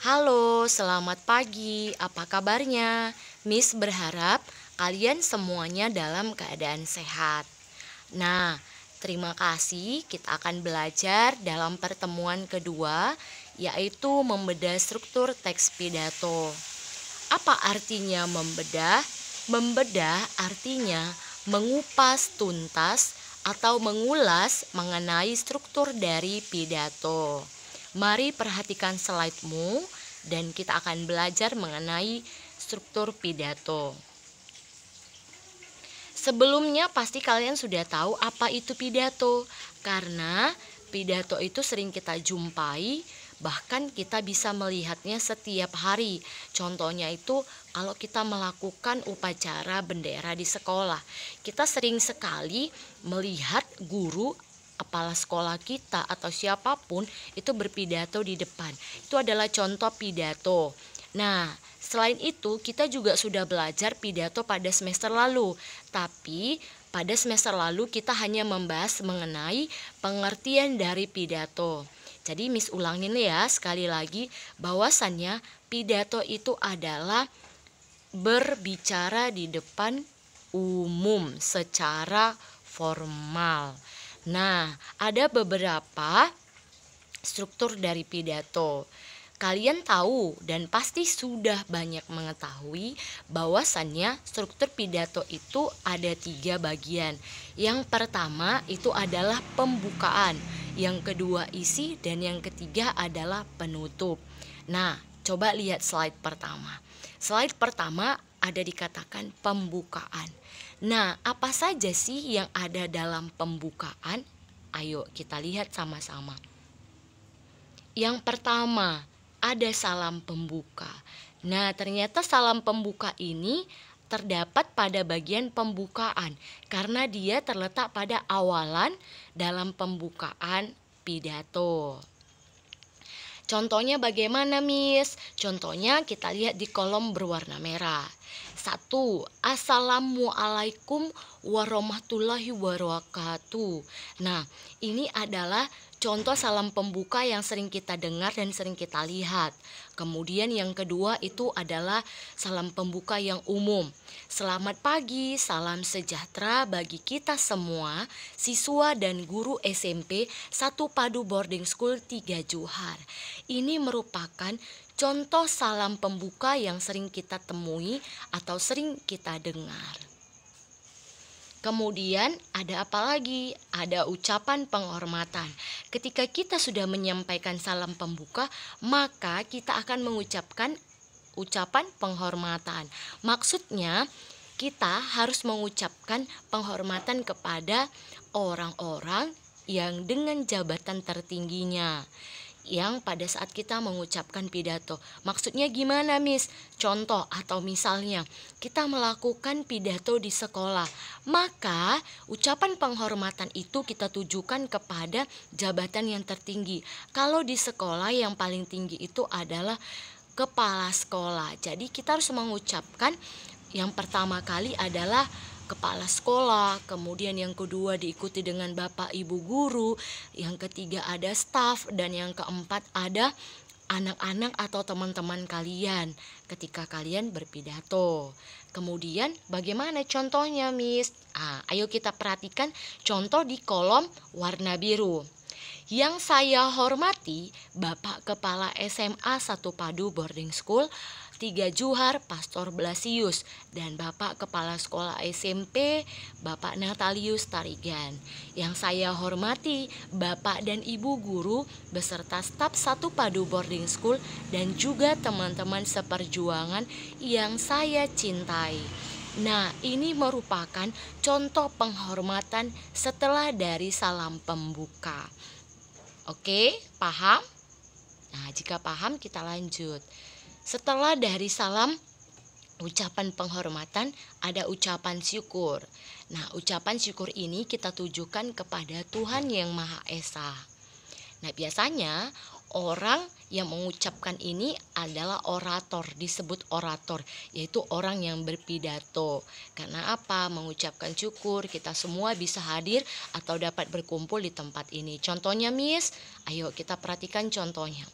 Halo, selamat pagi. Apa kabarnya? Miss berharap kalian semuanya dalam keadaan sehat. Nah, terima kasih. Kita akan belajar dalam pertemuan kedua, yaitu membedah struktur teks pidato. Apa artinya membedah? Membedah artinya mengupas tuntas atau mengulas mengenai struktur dari pidato. Mari perhatikan slide-mu dan kita akan belajar mengenai struktur pidato. Sebelumnya pasti kalian sudah tahu apa itu pidato, karena pidato itu sering kita jumpai, bahkan kita bisa melihatnya setiap hari. Contohnya itu kalau kita melakukan upacara bendera di sekolah, kita sering sekali melihat guru, kepala sekolah kita atau siapapun itu berpidato di depan. Itu adalah contoh pidato. Nah, selain itu kita juga sudah belajar pidato pada semester lalu. Tapi pada semester lalu kita hanya membahas mengenai pengertian dari pidato. Jadi Miss ulangin ya sekali lagi, bahwasannya pidato itu adalah berbicara di depan umum secara formal. Nah, ada beberapa struktur dari pidato. Kalian tahu dan pasti sudah banyak mengetahui bahwasannya struktur pidato itu ada 3 bagian. Yang pertama itu adalah pembukaan, yang kedua isi, dan yang ketiga adalah penutup. Nah, coba lihat slide pertama. Slide pertama ada dikatakan pembukaan. Nah, apa saja sih yang ada dalam pembukaan? Ayo kita lihat sama-sama. Yang pertama, ada salam pembuka. Nah, ternyata salam pembuka ini terdapat pada bagian pembukaan karena dia terletak pada awalan dalam pembukaan pidato. Contohnya bagaimana, Miss? Contohnya kita lihat di kolom berwarna merah. 1. Assalamualaikum warahmatullahi wabarakatuh. Nah, ini adalah contoh salam pembuka yang sering kita dengar dan sering kita lihat. Kemudian yang kedua itu adalah salam pembuka yang umum. Selamat pagi, salam sejahtera bagi kita semua, siswa dan guru SMP 1 Padu Boarding School 3 Johar. Ini merupakan contoh salam pembuka yang sering kita temui atau sering kita dengar. Kemudian ada apa lagi? Ada ucapan penghormatan. Ketika kita sudah menyampaikan salam pembuka, maka kita akan mengucapkan ucapan penghormatan. Maksudnya kita harus mengucapkan penghormatan kepada orang-orang yang dengan jabatan tertingginya, yang pada saat kita mengucapkan pidato. Maksudnya gimana, Miss? Contoh atau misalnya kita melakukan pidato di sekolah, maka ucapan penghormatan itu kita tujukan kepada jabatan yang tertinggi. Kalau di sekolah yang paling tinggi itu adalah kepala sekolah. Jadi kita harus mengucapkan yang pertama kali adalah kepala sekolah, kemudian yang kedua diikuti dengan bapak ibu guru, yang ketiga ada staf, dan yang keempat ada anak-anak atau teman-teman kalian ketika kalian berpidato. Kemudian bagaimana contohnya, Miss? Ayo kita perhatikan contoh di kolom warna biru. Yang saya hormati Bapak Kepala SMA 1 Padu Boarding School 3 Johar Pastor Blasius dan Bapak Kepala Sekolah SMP Bapak Natalius Tarigan. Yang saya hormati Bapak dan Ibu guru beserta staf 1 Padu Boarding School dan juga teman-teman seperjuangan yang saya cintai. Nah, ini merupakan contoh penghormatan setelah dari salam pembuka. Oke, paham? Nah, jika paham kita lanjut. Setelah dari salam ucapan penghormatan ada ucapan syukur. Nah, ucapan syukur ini kita tujukan kepada Tuhan yang Maha Esa. Nah, biasanya orang yang mengucapkan ini adalah orator, disebut orator, yaitu orang yang berpidato. Karena apa? Mengucapkan syukur, kita semua bisa hadir atau dapat berkumpul di tempat ini. Contohnya, Miss, ayo kita perhatikan contohnya.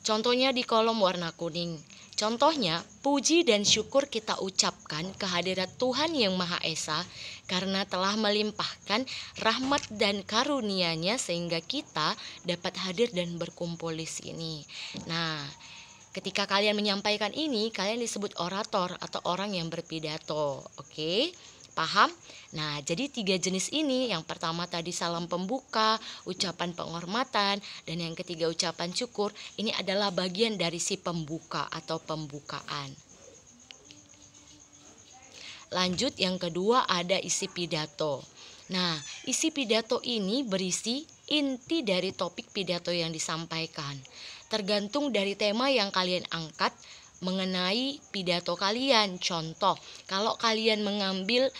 Contohnya di kolom warna kuning. Contohnya, puji dan syukur kita ucapkan kehadirat Tuhan Yang Maha Esa karena telah melimpahkan rahmat dan karunia-Nya sehingga kita dapat hadir dan berkumpul di sini. Nah, ketika kalian menyampaikan ini, kalian disebut orator atau orang yang berpidato. Oke? Paham? Nah, jadi 3 jenis ini. Yang pertama tadi salam pembuka, ucapan penghormatan, dan yang ketiga ucapan syukur. Ini adalah bagian dari si pembuka atau pembukaan. Lanjut, yang kedua ada isi pidato. Nah, isi pidato ini berisi inti dari topik pidato yang disampaikan. Tergantung dari tema yang kalian angkat mengenai pidato kalian. Contoh, kalau kalian mengambil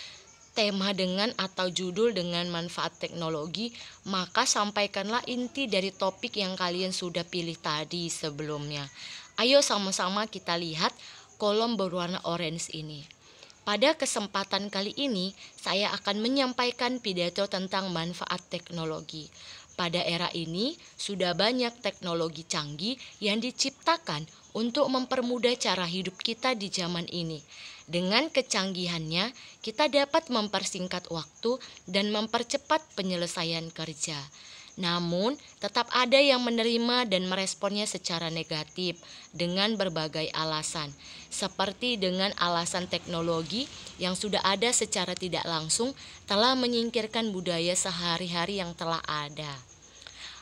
tema dengan atau judul dengan manfaat teknologi, maka sampaikanlah inti dari topik yang kalian sudah pilih tadi sebelumnya. Ayo sama-sama kita lihat kolom berwarna orange ini. Pada kesempatan kali ini, saya akan menyampaikan pidato tentang manfaat teknologi. Pada era ini, sudah banyak teknologi canggih yang diciptakan untuk mempermudah cara hidup kita di zaman ini. Dengan kecanggihannya, kita dapat mempersingkat waktu dan mempercepat penyelesaian kerja. Namun, tetap ada yang menerima dan meresponnya secara negatif dengan berbagai alasan, seperti dengan alasan teknologi yang sudah ada secara tidak langsung telah menyingkirkan budaya sehari-hari yang telah ada.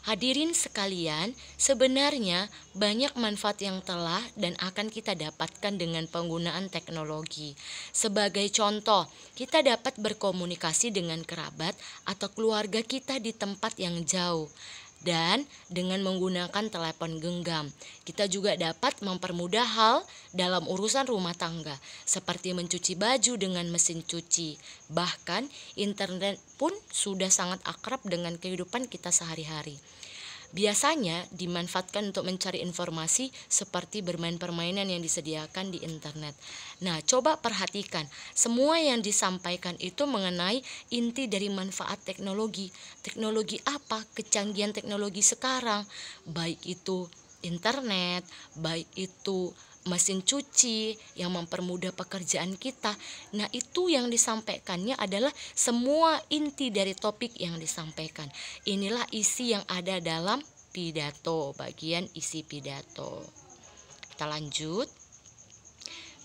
Hadirin sekalian, sebenarnya banyak manfaat yang telah dan akan kita dapatkan dengan penggunaan teknologi. Sebagai contoh, kita dapat berkomunikasi dengan kerabat atau keluarga kita di tempat yang jauh. Dan dengan menggunakan telepon genggam, kita juga dapat mempermudah hal dalam urusan rumah tangga, seperti mencuci baju dengan mesin cuci. Bahkan internet pun sudah sangat akrab dengan kehidupan kita sehari-hari. Biasanya dimanfaatkan untuk mencari informasi seperti bermain permainan yang disediakan di internet. Nah, coba perhatikan, semua yang disampaikan itu mengenai inti dari manfaat teknologi. Teknologi apa? Kecanggihan teknologi sekarang, baik itu internet, baik itu mesin cuci yang mempermudah pekerjaan kita. Nah, itu yang disampaikannya adalah semua inti dari topik yang disampaikan. Inilah isi yang ada dalam pidato, bagian isi pidato. Kita lanjut.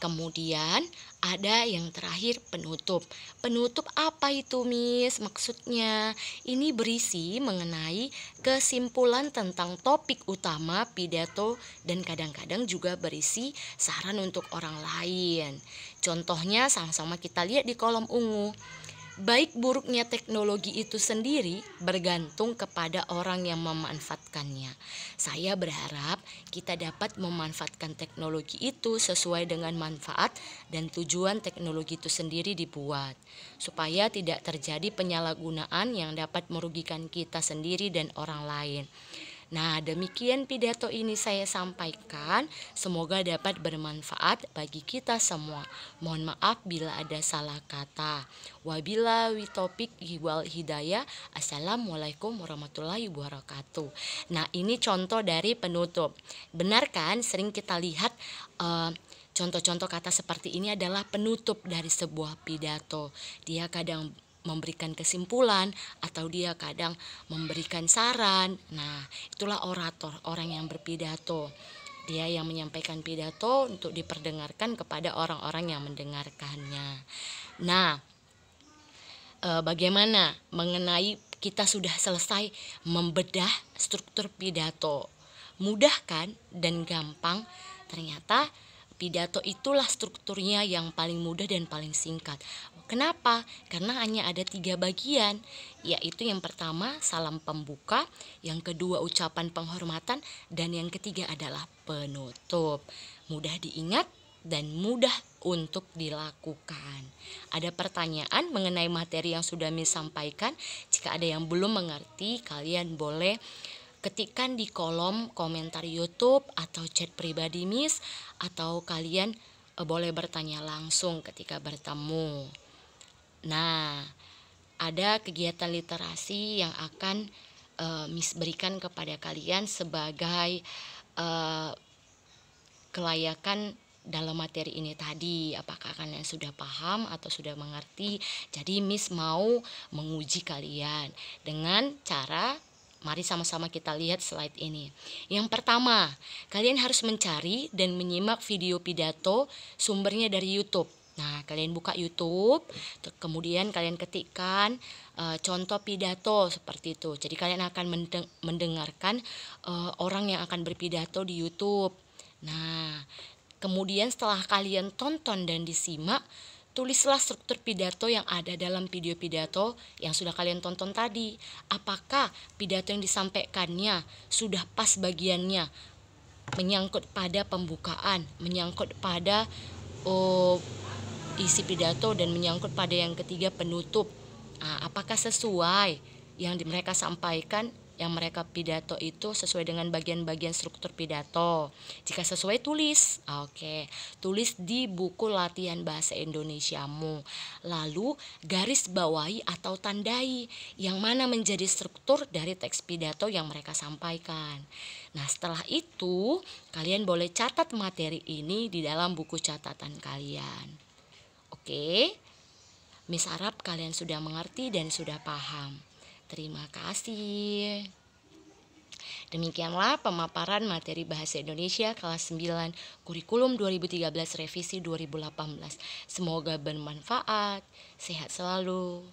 Kemudian ada yang terakhir, penutup. Penutup apa itu, Miss? Maksudnya ini berisi mengenai kesimpulan tentang topik utama pidato dan kadang-kadang juga berisi saran untuk orang lain. Contohnya sama-sama kita lihat di kolom ungu. Baik buruknya teknologi itu sendiri bergantung kepada orang yang memanfaatkannya. Saya berharap kita dapat memanfaatkan teknologi itu sesuai dengan manfaat dan tujuan teknologi itu sendiri dibuat, supaya tidak terjadi penyalahgunaan yang dapat merugikan kita sendiri dan orang lain. Nah, demikian pidato ini saya sampaikan. Semoga dapat bermanfaat bagi kita semua. Mohon maaf bila ada salah kata. Wabillahi taufiq wal hidayah. Assalamualaikum warahmatullahi wabarakatuh. Nah, ini contoh dari penutup. Benar kan? Sering kita lihat contoh-contoh kata seperti ini adalah penutup dari sebuah pidato. Dia kadang memberikan kesimpulan atau dia kadang memberikan saran. Nah, itulah orator, orang yang berpidato. Dia yang menyampaikan pidato untuk diperdengarkan kepada orang-orang yang mendengarkannya. Nah, bagaimana mengenai kita sudah selesai membedah struktur pidato? Mudah kan dan gampang? Ternyata pidato itulah strukturnya yang paling mudah dan paling singkat. Kenapa? Karena hanya ada 3 bagian, yaitu yang pertama salam pembuka, yang kedua ucapan penghormatan, dan yang ketiga adalah penutup. Mudah diingat dan mudah untuk dilakukan. Ada pertanyaan mengenai materi yang sudah Miss sampaikan? Jika ada yang belum mengerti, kalian boleh ketikkan di kolom komentar YouTube atau chat pribadi Miss, atau kalian boleh bertanya langsung ketika bertemu. Nah, ada kegiatan literasi yang akan Miss berikan kepada kalian sebagai eh, kelayakan dalam materi ini tadi. Apakah kalian sudah paham atau sudah mengerti? Jadi Miss mau menguji kalian dengan cara, mari sama-sama kita lihat slide ini. Yang pertama, kalian harus mencari dan menyimak video pidato sumbernya dari YouTube. Nah, kalian buka YouTube, kemudian kalian ketikkan contoh pidato seperti itu. Jadi kalian akan mendengarkan orang yang akan berpidato di YouTube. Nah, kemudian setelah kalian tonton dan disimak, tulislah struktur pidato yang ada dalam video pidato yang sudah kalian tonton tadi. Apakah pidato yang disampaikannya sudah pas bagiannya, menyangkut pada pembukaan, menyangkut pada isi pidato, dan menyangkut pada yang ketiga, penutup. Apakah sesuai yang mereka sampaikan, yang mereka pidato itu sesuai dengan bagian-bagian struktur pidato? Jika sesuai, tulis. Oke, tulis di buku latihan bahasa Indonesiamu. Lalu garis bawahi atau tandai yang mana menjadi struktur dari teks pidato yang mereka sampaikan. Nah, setelah itu kalian boleh catat materi ini di dalam buku catatan kalian. Oke, Miss harap kalian sudah mengerti dan sudah paham. Terima kasih. Demikianlah pemaparan materi Bahasa Indonesia kelas 9 Kurikulum 2013 Revisi 2018. Semoga bermanfaat. Sehat selalu.